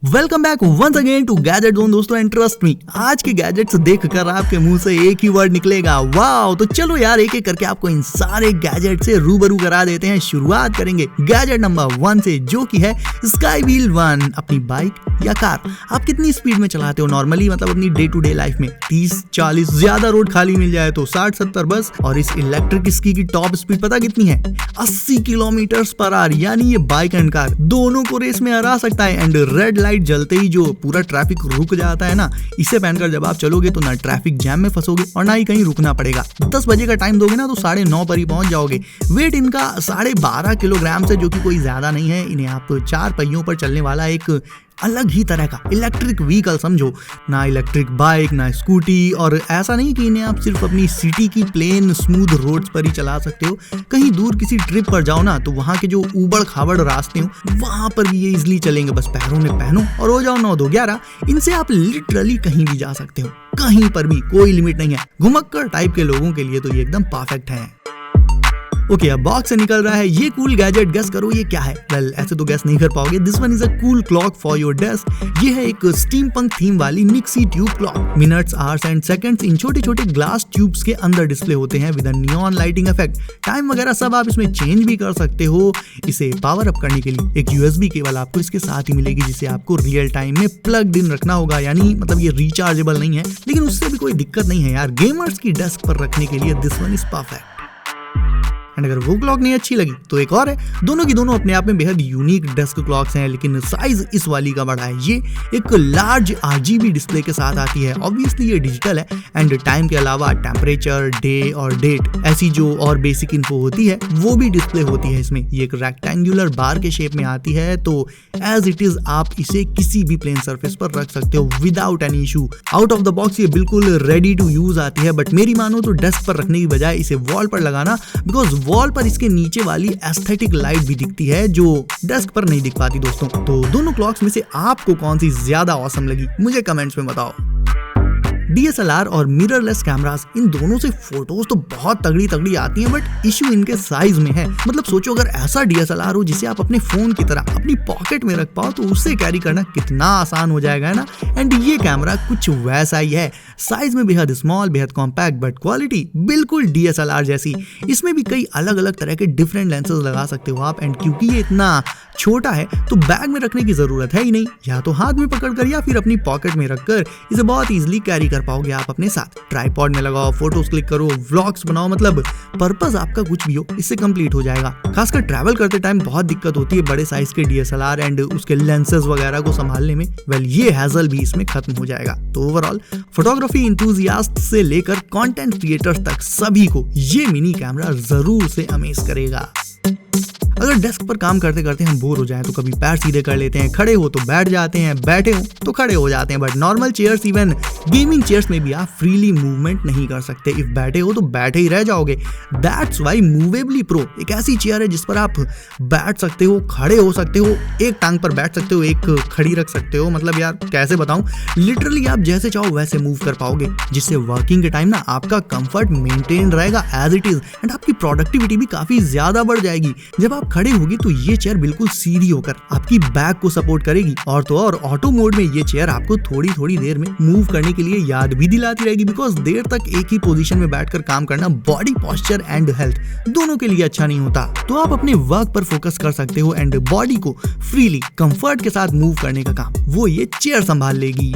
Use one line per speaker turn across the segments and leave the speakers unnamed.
Welcome back once again to gadget zone दोस्तों, and trust me, आज के gadgets देखकर आपके मुंह से एक ही वर्ड निकलेगा, वाओ। तो चलो यार, एक एक करके आपको इन सारे गैजेट से रूबरू करा देते हैं। शुरुआत करेंगे गैजेट नंबर 1 से, जो कि है स्काईव्हील 1। अपनी बाइक या कार आप कितनी स्पीड में चलाते हो नॉर्मली, मतलब अपनी डे टू डे लाइफ में? 30-40, ज्यादा रोड खाली मिल जाए तो 60-70 बस। और इस इलेक्ट्रिक स्की की टॉप स्पीड पता कितनी है? 80 किलोमीटर पर आवर। यानी ये बाइक एंड कार दोनों को रेस में हरा सकता है। एंड रेड लाइट जलते ही जो पूरा ट्रैफिक रुक जाता है ना, इसे पहनकर जब आप चलोगे तो ना ट्रैफिक जैम में फंसोगे और ना ही कहीं रुकना पड़ेगा। 10 बजे का टाइम दोगे ना तो 9:30 पर ही पहुंच जाओगे। वेट इनका 12.5 किलोग्राम से, जो कि कोई ज्यादा नहीं है। इन्हें आप 4 पहियों पर चलने वाला एक अलग ही तरह का इलेक्ट्रिक व्हीकल समझो। ना इलेक्ट्रिक बाइक ना स्कूटी, और ऐसा नहीं कि इन्हें आप सिर्फ अपनी सिटी की प्लेन स्मूथ रोड्स पर ही चला सकते हो। कहीं दूर किसी ट्रिप पर जाओ ना, तो वहाँ के जो उबड़ खाबड़ रास्ते हो वहाँ पर भी ये इजिली चलेंगे। बस पैरों में पहनो और हो जाओ 9-2-11। इनसे आप लिटरली कहीं भी जा सकते हो, कहीं पर भी, कोई लिमिट नहीं है। घुमक्कड़ टाइप के लोगों के लिए तो ये एकदम परफेक्ट है। ओके, अब बॉक्स से निकल रहा है ये कूल गैजेट। गेस करो ये क्या है? वेल, ऐसे तो गेस नहीं कर पाओगे। This one is a cool clock for your desk. ये है एक स्टीम पंक थीम वाली nixie tube clock. Minutes, hours and seconds इन छोटे छोटे ग्लास ट्यूब्स के अंदर डिस्प्ले होते हैं with a neon lighting effect. Time वगैरह सब आप इसमें चेंज भी कर सकते हो। इसे पावर अप करने के लिए एक USB केबल आपको इसके साथ ही मिलेगी, जिसे आपको रियल टाइम में प्लग इन रखना होगा। यानी मतलब ये रिचार्जेबल नहीं है, लेकिन उससे भी कोई दिक्कत नहीं है यार। गेमर्स की डेस्क पर रखने के लिए this one is perfect. And अगर वो क्लॉक नहीं अच्छी लगी तो एक और है। दोनों की दोनों अपने आप में बेहद यूनिक डेस्क क्लॉक्स हैं, लेकिन साइज इस वाली का बड़ा है। ये एक लार्ज RGB डिस्प्ले के साथ आती है। ऑब्वियसली ये डिजिटल है एंड टाइम के अलावा टेम्परेचर, डे और डेट, ऐसी जो और बेसिक इन्फो होती है वो भी डिस्प्ले होती है इसमें। ये एक रेक्टेंगुलर बार के शेप में आती है, तो एज इट इज आप इसे किसी भी प्लेन सरफेस पर रख सकते हो without any issue. Out of the box ये बिल्कुल रेडी टू यूज आती है, बट मेरी मानो तो डेस्क पर रखने की बजाय इसे वॉल पर लगाना, बिकॉज वॉल पर इसके नीचे वाली एस्थेटिक लाइट भी दिखती है जो डेस्क पर नहीं दिख पाती दोस्तों। तो दोनों क्लॉक्स में से आपको कौन सी ज्यादा ऑसम लगी, मुझे कमेंट्स में बताओ। DSLR और मिररलेस कैमरास, इन दोनों से फोटोज तो बहुत तगड़ी आती हैं, बट इश्यू इनके साइज में है। मतलब सोचो, अगर ऐसा DSLR हो जिसे आप अपने फोन की तरह अपनी पॉकेट में रख पाओ तो उससे कैरी करना कितना आसान हो जाएगा, है ना। एंड ये कैमरा कुछ वैसा ही है, साइज में बेहद स्मॉल, बेहद कॉम्पैक्ट, बट क्वालिटी बिल्कुल DSLR जैसी। इसमें भी कई अलग अलग तरह के डिफरेंट लेंसेज लगा सकते हो आप। एंड क्योंकि ये इतना छोटा है तो बैग में रखने की जरूरत है ही नहीं। या तो हाथ में पकड़कर या फिर अपनी पॉकेट में रखकर इसे बहुत इजीली कैरी कर पाओगे आप अपने साथ। ट्राइपॉड में लगाओ, फोटोज क्लिक करो, व्लॉग्स बनाओ, मतलब पर्पस आपका कुछ भी हो इससे कंप्लीट हो जाएगा। खासकर ट्रैवल करते टाइम बहुत दिक्कत होती है बड़े साइज के DSLR एंड उसके लेंसेज वगैरह को संभालने में। वेल, ये हैजल भी इसमें खत्म हो जाएगा। तो ओवरऑल फोटोग्राफी इंथुजियास्ट से लेकर कंटेंट क्रिएटर्स तक सभी को ये मिनी कैमरा जरूर से अमेज करेगा। अगर डेस्क पर काम करते करते हम बोर हो जाएं तो कभी पैर सीधे कर लेते हैं, खड़े हो तो बैठ जाते हैं, बैठे हो तो खड़े हो जाते हैं। But normal chairs, even gaming chairs में भी आप फ्रीली मूवमेंट नहीं कर सकते। इफ बैठे हो तो बैठे ही रह जाओगे। दैट्स वाई मूवेबली प्रो एक ऐसी चेयर है जिस पर आप बैठ सकते हो, खड़े हो सकते हो, एक टांग पर बैठ सकते हो, एक खड़ी रख सकते हो। मतलब यार कैसे बताऊं, लिटरली आप जैसे चाहो वैसे मूव कर पाओगे, जिससे वर्किंग के टाइम ना आपका कंफर्ट मेंटेन रहेगा एज इट इज, एंड आपकी प्रोडक्टिविटी भी काफी ज्यादा बढ़ जाएगी। जब आप खड़े होगी तो ये चेयर बिल्कुल सीधी होकर आपकी बैक को सपोर्ट करेगी, और तो और ऑटो मोड में ये चेयर आपको थोड़ी थोड़ी देर में मूव करने के लिए याद भी दिलाती रहेगी, बिकॉज देर तक एक ही पोजीशन में बैठकर काम करना बॉडी पोस्चर एंड हेल्थ दोनों के लिए अच्छा नहीं होता। तो आप अपने वर्क पर फोकस कर सकते हो एंड बॉडी को फ्रीली कंफर्ट के साथ मूव करने का काम वो ये चेयर संभाल लेगी।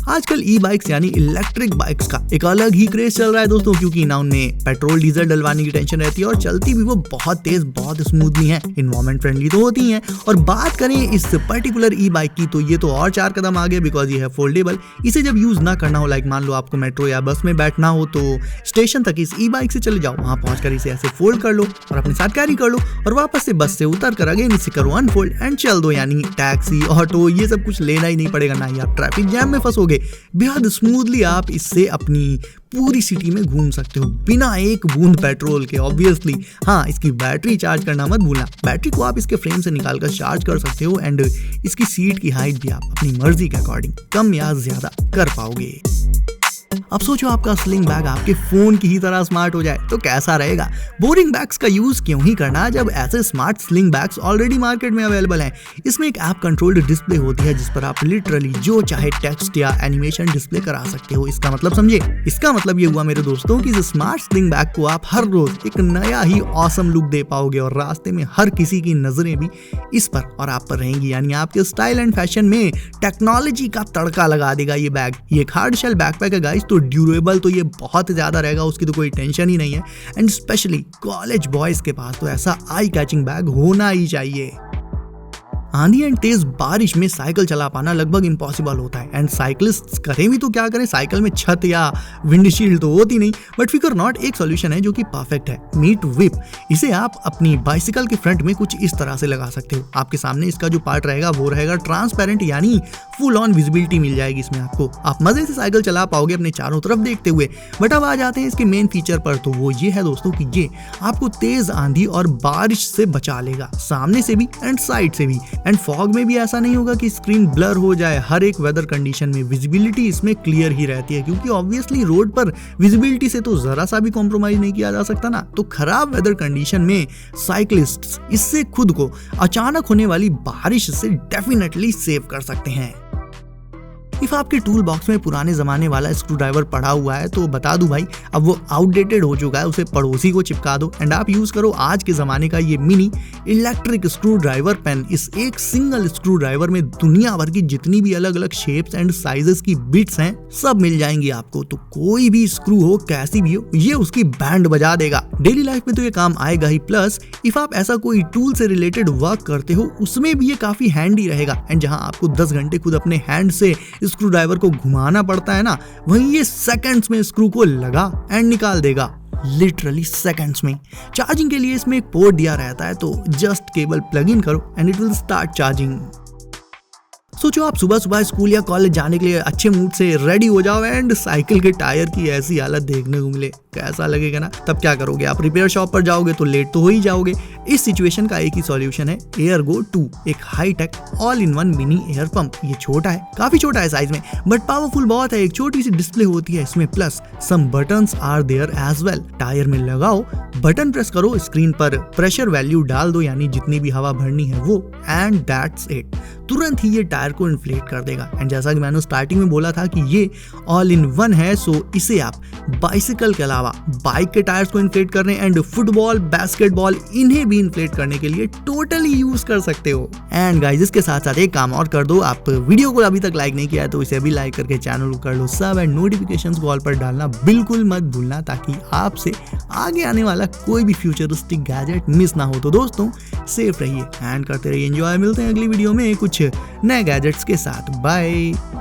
आजकल ई-बाइक्स यानी इलेक्ट्रिक बाइक्स का एक अलग ही क्रेज चल रहा है दोस्तों, क्योंकि ना उनमें पेट्रोल डीजल डलवाने की टेंशन रहती है और चलती भी वो बहुत तेज, बहुत स्मूथली है, इन्वायरमेंट फ्रेंडली तो होती हैं। और बात करें इस पर्टिकुलर ई-बाइक की तो ये तो और 4 कदम आगे, बिकॉज ये है फोल्डेबल। इसे जब यूज ना करना हो, लाइक मान लो आपको मेट्रो या बस में बैठना हो, तो स्टेशन तक इस ई-बाइक से चले जाओ, वहां पहुंचकर इसे ऐसे फोल्ड कर लो और अपने साथ कैरी कर लो, और वापस से बस से उतर कर अगेन इसे करो अनफोल्ड एंड चल दो। यानी टैक्सी, ऑटो, ये सब कुछ लेना ही नहीं पड़ेगा, ना ही आप ट्रैफिक जैम में फंसोगे। बेहद स्मूथली आप इससे अपनी पूरी सिटी में घूम सकते हो बिना एक बूंद पेट्रोल के। ऑब्वियसली हाँ, इसकी बैटरी चार्ज करना मत भूलना। बैटरी को आप इसके फ्रेम से निकालकर चार्ज कर सकते हो एंड इसकी सीट की हाइट भी आप अपनी मर्जी के अकॉर्डिंग कम या ज्यादा कर पाओगे। अब सोचो आपका स्लिंग बैग आपके फोन की ही तरह स्मार्ट हो जाए तो कैसा रहेगा। बोरिंग बैग्स का यूज क्यों ही करना जब ऐसे smart sling bags already market में अवेलेबल हैं। इसमें एक ऐप कंट्रोल्ड डिस्प्ले होती है जिस पर आप लिटरली जो चाहे टेक्स्ट या एनिमेशन डिस्प्ले करा सकते हो। इसका मतलब समझे, इसका मतलब ये हुआ मेरे दोस्तों कि इस स्मार्ट स्लिंग बैग को आप हर रोज एक नया ही ऑसम लुक दे पाओगे और रास्ते में हर किसी की नजरें भी इस पर और आप पर रहेंगी, यानी आपके स्टाइल एंड फैशन में टेक्नोलॉजी का तड़का लगा देगा ये बैग। ये एक हार्ड शेल बैकपैक है गाइस, तो ड्यूरेबल तो ये बहुत ज्यादा रहेगा, उसकी तो कोई टेंशन ही नहीं है। एंड स्पेशली कॉलेज बॉयज के पास तो ऐसा आई कैचिंग बैग होना ही चाहिए। आंधी एंड तेज बारिश में साइकिल चला पाना लगभग इम्पॉसिबल होता है एंड साइकिलिस्ट्स करें भी तो क्या करें, साइकिल में छत या विंडशील्ड तो होती नहीं। बट फिकर नॉट, एक सॉल्यूशन है जो कि परफेक्ट है, मीट व्हिप। इसे आप अपनी बाइसिकल के फ्रंट में कुछ इस तरह से लगा सकते हो। आपके सामने इसका जो पार्ट रहेगा वो रहेगा ट्रांसपेरेंट, यानी फुल ऑन विजिबिलिटी मिल जाएगी इसमें आपको। आप मजे से साइकिल चला पाओगे अपने चारों तरफ देखते हुए। बट अब आ जाते हैं इसके मेन फीचर पर, तो वो ये है दोस्तों कि ये आपको तेज आंधी और बारिश से बचा लेगा, सामने से भी एंड साइड से भी। एंड फॉग में भी ऐसा नहीं होगा कि स्क्रीन ब्लर हो जाए। हर एक वेदर कंडीशन में विजिबिलिटी इसमें क्लियर ही रहती है, क्योंकि ऑब्वियसली रोड पर विजिबिलिटी से तो जरा सा भी कॉम्प्रोमाइज नहीं किया जा सकता ना। तो खराब वेदर कंडीशन में साइकिलिस्ट्स इससे खुद को अचानक होने वाली बारिश से डेफिनेटली सेव कर सकते हैं। इफ आपके टूल बॉक्स में पुराने जमाने वाला स्क्रू ड्राइवर पड़ा हुआ है तो बता दूं भाई, अब वो आउटडेटेड हो चुका है, उसे पड़ोसी को चिपका दो एंड आप यूज करो आज के जमाने का ये mini electric screwdriver pen. इस एक सिंगल स्क्रू ड्राइवर में दुनिया भर की जितनी भी अलग अलग शेप्स एंड साइजेस की बिट्स हैं सब मिल जाएंगी आपको। तो कोई भी स्क्रू हो, कैसी भी हो, ये उसकी बैंड बजा देगा। डेली लाइफ में तो ये काम आएगा ही, प्लस इफ आप ऐसा कोई टूल से रिलेटेड वर्क करते हो उसमें भी ये काफी हैंडी रहेगा। एंड जहां आपको 10 घंटे खुद अपने हैंड से स्क्रू ड्राइवर को घुमाना पड़ता है ना, वहीं ये सेकंड्स में स्क्रू को लगा एंड निकाल देगा, लिटरली सेकंड्स में। चार्जिंग के लिए इसमें एक पोर्ट दिया रहता है, तो जस्ट केबल प्लग इन करो and it will start charging. सोचो आप सुबह सुबह स्कूल या कॉलेज जाने के लिए अच्छे मूड से रेडी हो जाओ एंड साइकिल के टायर की ऐसी हालत देखने को मिले, कैसा लगेगा ना। तब क्या करोगे, आप रिपेयर शॉप पर जाओगे तो लेट तो हो ही जाओगे। इस सिचुएशन का एक ही सॉल्यूशन है, एयरगो 2, एक high tech all in one mini air pump. ये छोटा है, काफी छोटा है साइज में, बट पावरफुल बहुत है। एक छोटी सी डिस्प्ले होती है इसमें, plus some buttons are there as well. Tyre में लगाओ, बटन प्रेस करो, स्क्रीन पर प्रेशर वैल्यू डाल दो, यानी जितनी भी हवा भरनी है वो, एंड दैट्स इट। तुरंत ही ये टायर को इन्फ्लेट कर देगा। एंड जैसा कि मैंने स्टार्टिंग में बोला था कि ये ऑल इन वन है, सो इसे आप बाइसिकल के अलावा बाइक के टायर्स को इन्फ्लेट करने एंड फुटबॉल, बास्केटबॉल, इन्हें भी इन्फ्लेट करने के लिए टोटली यूज कर सकते हो। एंड गाइस, इसके साथ साथ एक काम और कर दो, आप वीडियो को अभी तक लाइक नहीं किया है तो इसे अभी लाइक करके चैनल को कर लो सब, एंड नोटिफिकेशंस को ऑल पर डालना बिल्कुल मत भूलना, ताकि आपसे आगे आने वाला कोई भी फ्यूचरिस्टिक गैजेट मिस ना हो। तो दोस्तों, सेफ रहिए एंड करते रहिए एंजॉय। मिलते हैं अगली वीडियो में कुछ नए गैजेट्स के साथ। बाय।